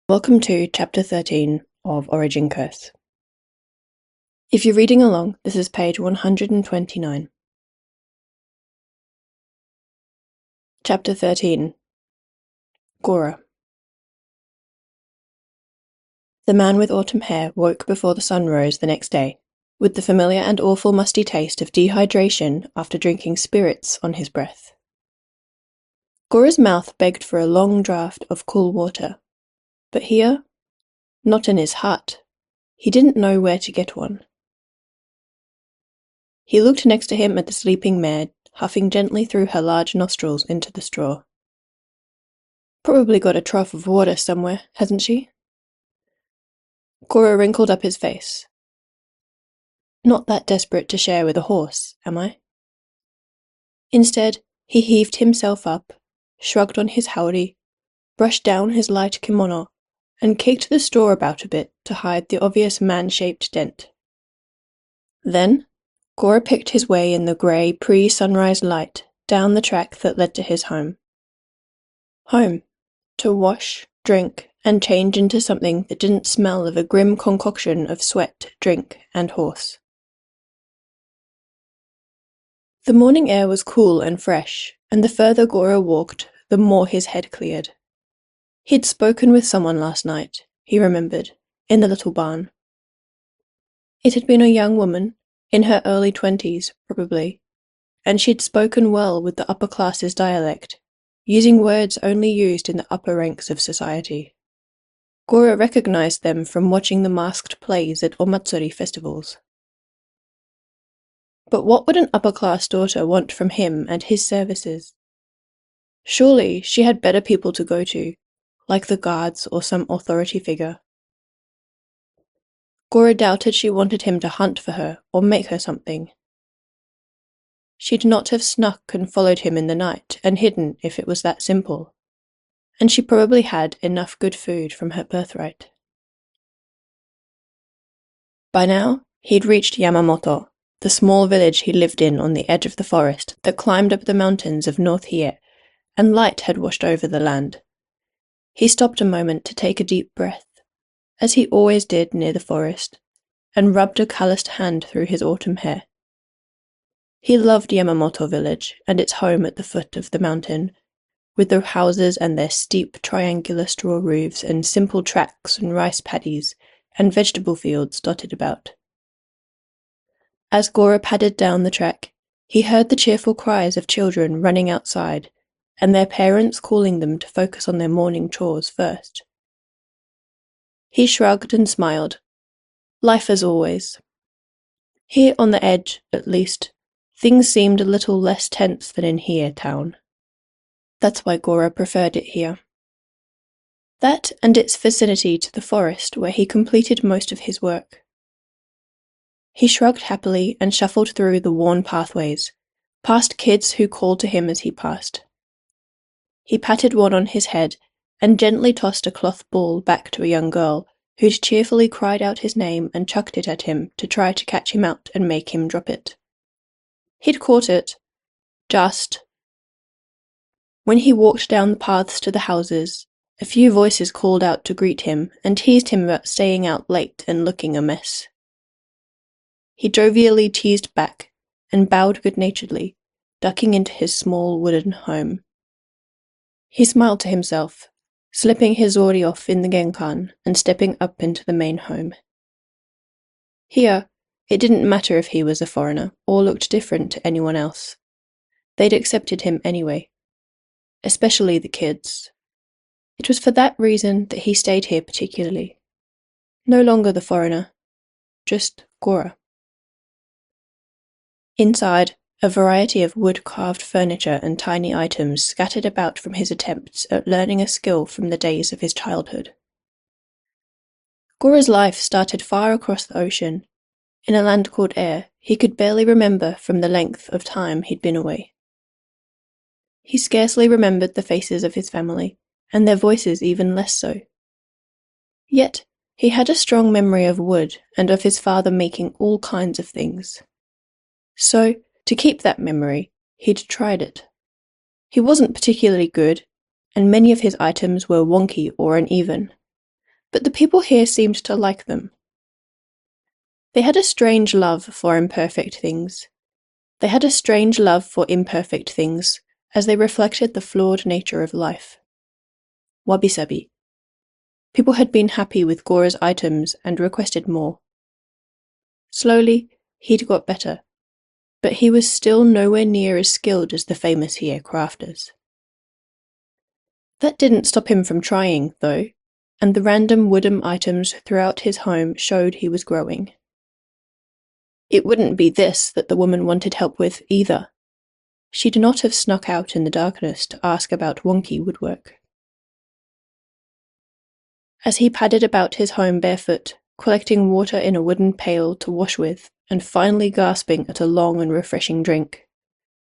Welcome to Chapter 13 of Origin Curse. If you're reading along, this is page 129. Chapter 13. Gora. The man with autumn hair woke before the sun rose the next day, with the familiar and awful musty taste of dehydration after drinking spirits on his breath. Gora's mouth begged for a long draught of cool water, but here, not in his hut, he didn't know where to get one. He looked next to him at the sleeping mare, huffing gently through her large nostrils into the straw. Probably got a trough of water somewhere, hasn't she? Gora wrinkled up his face. Not that desperate to share with a horse, am I? Instead, he heaved himself up, shrugged on his howdy, brushed down his light kimono, and kicked the straw about a bit to hide the obvious man-shaped dent. Then, Gora picked his way in the grey pre-sunrise light down the track that led to his home. Home. To wash, drink, and change into something that didn't smell of a grim concoction of sweat, drink, and horse. The morning air was cool and fresh, and the further Gora walked, the more his head cleared. He'd spoken with someone last night, he remembered, in the little barn. It had been a young woman, in her early 20s, probably, and she'd spoken well with the upper classes dialect, using words only used in the upper ranks of society. Gora recognized them from watching the masked plays at Omatsuri festivals. But what would an upper-class daughter want from him and his services? Surely she had better people to go to, like the guards or some authority figure. Gora doubted she wanted him to hunt for her or make her something. She'd not have snuck and followed him in the night and hidden if it was that simple, and she probably had enough good food from her birthright. By now, he'd reached Yamamoto, the small village he lived in on the edge of the forest that climbed up the mountains of North Hie, and light had washed over the land. He stopped a moment to take a deep breath, as he always did near the forest, and rubbed a calloused hand through his autumn hair. He loved Yamamoto village and its home at the foot of the mountain, with the houses and their steep triangular straw roofs and simple tracks and rice paddies and vegetable fields dotted about. As Gora padded down the track, he heard the cheerful cries of children running outside, and their parents calling them to focus on their morning chores first. He shrugged and smiled. Life as always. Here on the edge, at least, things seemed a little less tense than in Hie town. That's why Gora preferred it here. That and its vicinity to the forest where he completed most of his work. He shrugged happily and shuffled through the worn pathways, past kids who called to him as he passed. He patted one on his head and gently tossed a cloth ball back to a young girl who'd cheerfully cried out his name and chucked it at him to try to catch him out and make him drop it. He'd caught it. Just. When he walked down the paths to the houses, a few voices called out to greet him and teased him about staying out late and looking a mess. He jovially teased back and bowed good-naturedly, ducking into his small wooden home. He smiled to himself, slipping his ori off in the genkan and stepping up into the main home. Here, it didn't matter if he was a foreigner or looked different to anyone else. They'd accepted him anyway. Especially the kids. It was for that reason that he stayed here particularly. No longer the foreigner, just Gora. Inside, a variety of wood-carved furniture and tiny items scattered about from his attempts at learning a skill from the days of his childhood. Gora's life started far across the ocean, in a land called Air he could barely remember from the length of time he'd been away. He scarcely remembered the faces of his family, and their voices even less so. Yet, he had a strong memory of wood and of his father making all kinds of things. So, to keep that memory, he'd tried it. He wasn't particularly good, and many of his items were wonky or uneven. but the people here seemed to like them. They had a strange love for imperfect things. They had a strange love for imperfect things, as they reflected the flawed nature of life. Wabi-sabi. People had been happy with Gora's items and requested more. Slowly, he'd got better, but he was still nowhere near as skilled as the famous here crafters. That didn't stop him from trying, though, and the random wooden items throughout his home showed he was growing. It wouldn't be this that the woman wanted help with, either. She'd not have snuck out in the darkness to ask about wonky woodwork. As he padded about his home barefoot, collecting water in a wooden pail to wash with, and finally gasping at a long and refreshing drink,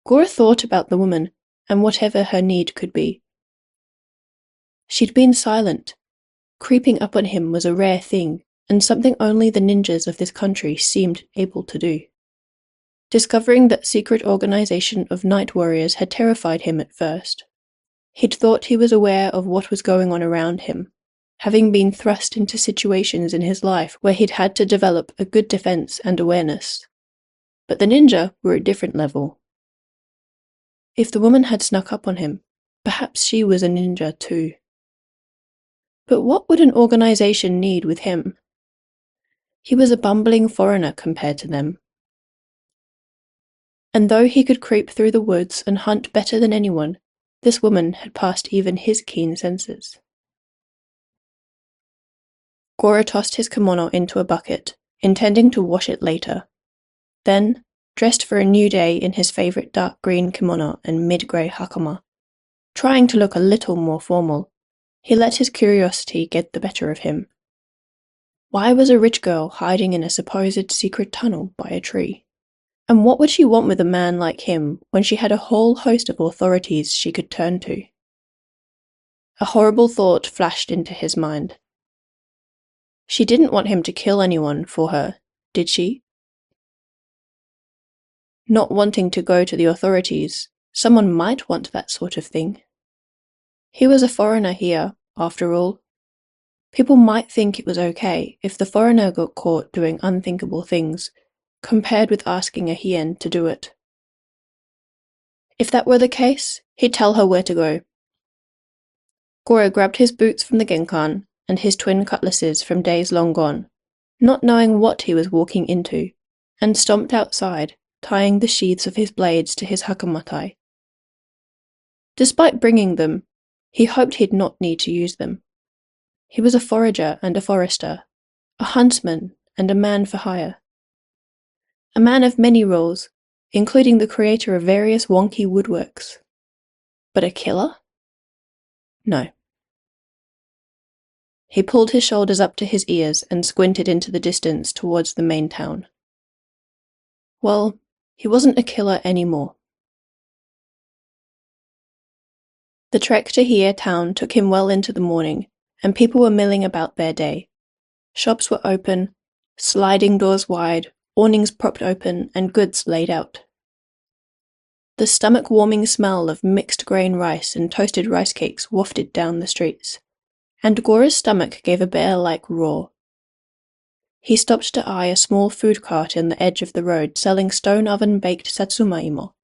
Gora thought about the woman and whatever her need could be. She'd been silent. Creeping up on him was a rare thing, and something only the ninjas of this country seemed able to do. Discovering that secret organization of night warriors had terrified him at first. He'd thought he was aware of what was going on around him, having been thrust into situations in his life where he'd had to develop a good defense and awareness. But the ninja were a different level. If the woman had snuck up on him, perhaps she was a ninja too. But what would an organization need with him? He was a bumbling foreigner compared to them. And though he could creep through the woods and hunt better than anyone, this woman had passed even his keen senses. Gora tossed his kimono into a bucket, intending to wash it later. Then, dressed for a new day in his favorite dark green kimono and mid-grey hakama, trying to look a little more formal, he let his curiosity get the better of him. Why was a rich girl hiding in a supposed secret tunnel by a tree? And what would she want with a man like him when she had a whole host of authorities she could turn to? A horrible thought flashed into his mind. She didn't want him to kill anyone for her, did she? Not wanting to go to the authorities, someone might want that sort of thing. He was a foreigner here, after all. People might think it was okay if the foreigner got caught doing unthinkable things, compared with asking a hien to do it. If that were the case, he'd tell her where to go. Gora grabbed his boots from the genkan and his twin cutlasses from days long gone, not knowing what he was walking into, and stomped outside, tying the sheaths of his blades to his hakamatai. Despite bringing them, he hoped he'd not need to use them. He was a forager and a forester, a huntsman and a man for hire. A man of many roles, including the creator of various wonky woodworks. But a killer? No. He pulled his shoulders up to his ears and squinted into the distance towards the main town. Well, he wasn't a killer anymore. The trek to Hie town took him well into the morning, and people were milling about their day. Shops were open, sliding doors wide, awnings propped open, and goods laid out. The stomach-warming smell of mixed grain rice and toasted rice cakes wafted down the streets, and Gora's stomach gave a bear-like roar. He stopped to eye a small food cart in the edge of the road selling stone-oven-baked satsuma-imo.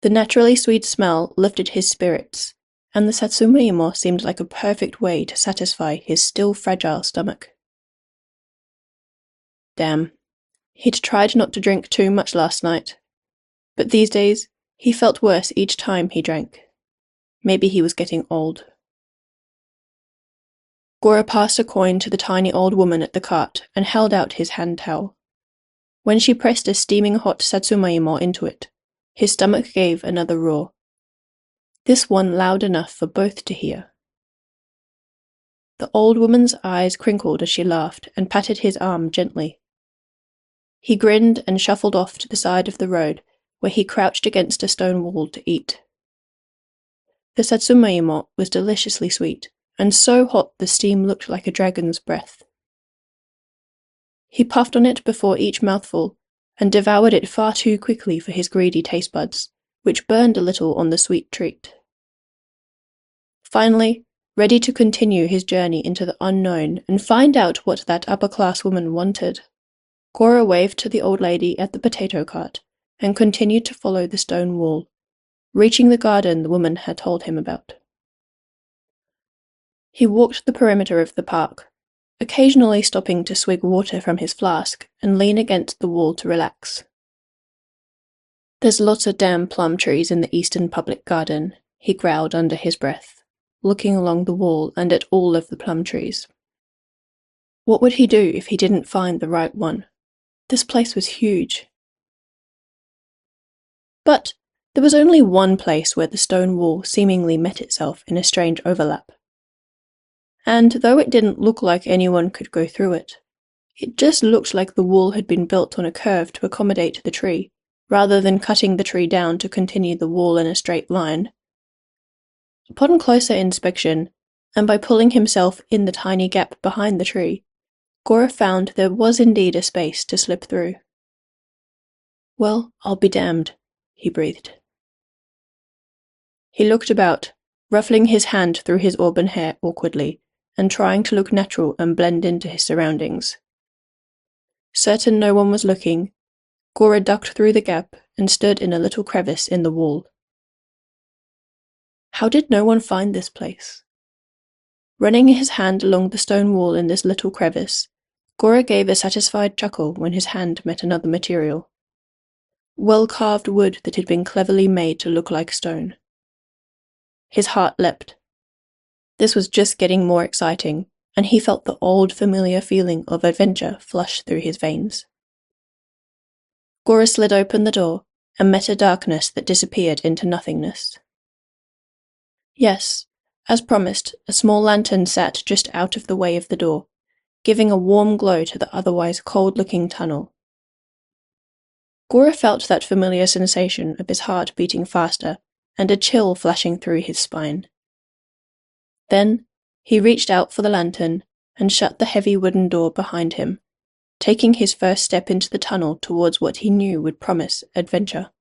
The naturally sweet smell lifted his spirits, and the satsuma-imo seemed like a perfect way to satisfy his still fragile stomach. Damn. He'd tried not to drink too much last night, but these days he felt worse each time he drank. Maybe he was getting old. Gora passed a coin to the tiny old woman at the cart and held out his hand towel. When she pressed a steaming hot satsuma-imo into it, his stomach gave another roar. This one loud enough for both to hear. The old woman's eyes crinkled as she laughed and patted his arm gently. He grinned and shuffled off to the side of the road, where he crouched against a stone wall to eat. The satsuma-imo was deliciously sweet, and so hot the steam looked like a dragon's breath. He puffed on it before each mouthful, and devoured it far too quickly for his greedy taste buds, which burned a little on the sweet treat. Finally, ready to continue his journey into the unknown and find out what that upper-class woman wanted. Gora waved to the old lady at the potato cart and continued to follow the stone wall, reaching the garden the woman had told him about. He walked the perimeter of the park, occasionally stopping to swig water from his flask and lean against the wall to relax. "There's lots of damn plum trees in the eastern public garden," he growled under his breath, looking along the wall and at all of the plum trees. What would he do if he didn't find the right one? This place was huge. But there was only one place where the stone wall seemingly met itself in a strange overlap. And though it didn't look like anyone could go through it, it just looked like the wall had been built on a curve to accommodate the tree, rather than cutting the tree down to continue the wall in a straight line. Upon closer inspection, and by pulling himself in the tiny gap behind the tree, Gora found there was indeed a space to slip through. "Well, I'll be damned," he breathed. He looked about, ruffling his hand through his auburn hair awkwardly, and trying to look natural and blend into his surroundings. Certain no one was looking, Gora ducked through the gap and stood in a little crevice in the wall. How did no one find this place? Running his hand along the stone wall in this little crevice, Gora gave a satisfied chuckle when his hand met another material. Well-carved wood that had been cleverly made to look like stone. His heart leapt. This was just getting more exciting, and he felt the old familiar feeling of adventure flush through his veins. Gora slid open the door and met a darkness that disappeared into nothingness. Yes, as promised, a small lantern sat just out of the way of the door, giving a warm glow to the otherwise cold-looking tunnel. Gora felt that familiar sensation of his heart beating faster and a chill flashing through his spine. Then he reached out for the lantern and shut the heavy wooden door behind him, taking his first step into the tunnel towards what he knew would promise adventure.